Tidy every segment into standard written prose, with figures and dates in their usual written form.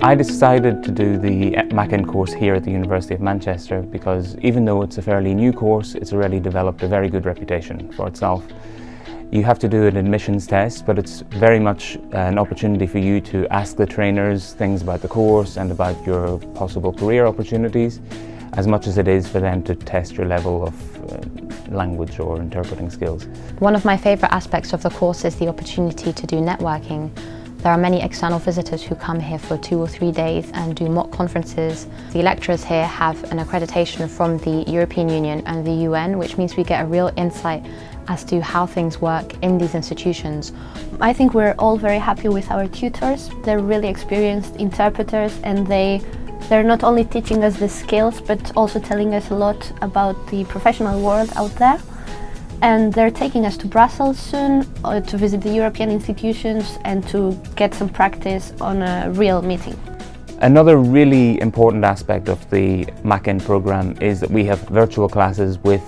I decided to do the MACINT course here at the University of Manchester because even though it's a fairly new course, it's already developed a very good reputation for itself. You have to do an admissions test, but it's very much an opportunity for you to ask the trainers things about the course and about your possible career opportunities, as much as it is for them to test your level of language or interpreting skills. One of my favourite aspects of the course is the opportunity to do networking. There are many external visitors who come here for 2 or 3 days and do mock conferences. The lecturers here have an accreditation from the European Union and the UN, which means we get a real insight as to how things work in these institutions. I think we're all very happy with our tutors. They're really experienced interpreters, and they're not only teaching us the skills but also telling us a lot about the professional world out there. And they're taking us to Brussels soon to visit the European institutions and to get some practice on a real meeting. Another really important aspect of the MACINT program is that we have virtual classes with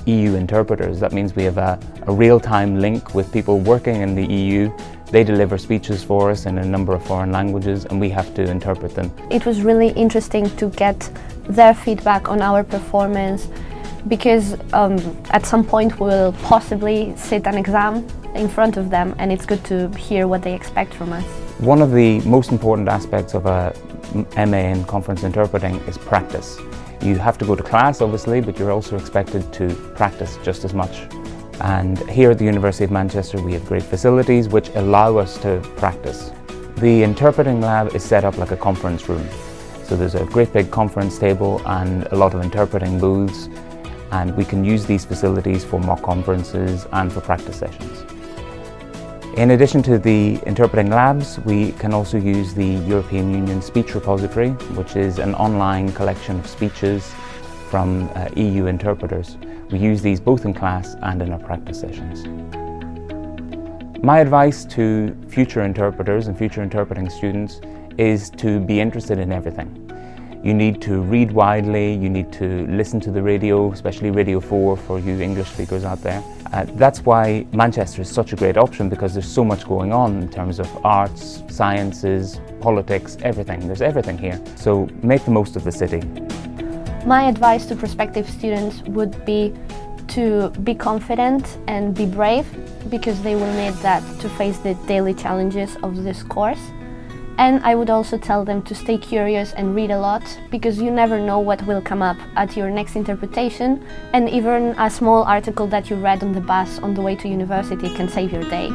EU interpreters. That means we have a real-time link with people working in the EU. They deliver speeches for us in a number of foreign languages and we have to interpret them. It was really interesting to get their feedback on our performance, because at some point we'll possibly sit an exam in front of them, and it's good to hear what they expect from us. One of the most important aspects of a MA in conference interpreting is practice. You have to go to class obviously, but you're also expected to practice just as much. And here at the University of Manchester we have great facilities which allow us to practice. The interpreting lab is set up like a conference room. So there's a great big conference table and a lot of interpreting booths, and we can use these facilities for mock conferences and for practice sessions. In addition to the interpreting labs, we can also use the European Union Speech Repository, which is an online collection of speeches from EU interpreters. We use these both in class and in our practice sessions. My advice to future interpreters and future interpreting students is to be interested in everything. You need to read widely, you need to listen to the radio, especially Radio 4 for you English speakers out there. That's why Manchester is such a great option, because there's so much going on in terms of arts, sciences, politics, everything. There's everything here. So make the most of the city. My advice to prospective students would be to be confident and be brave, because they will need that to face the daily challenges of this course. And I would also tell them to stay curious and read a lot, because you never know what will come up at your next interpretation, and even a small article that you read on the bus on the way to university can save your day.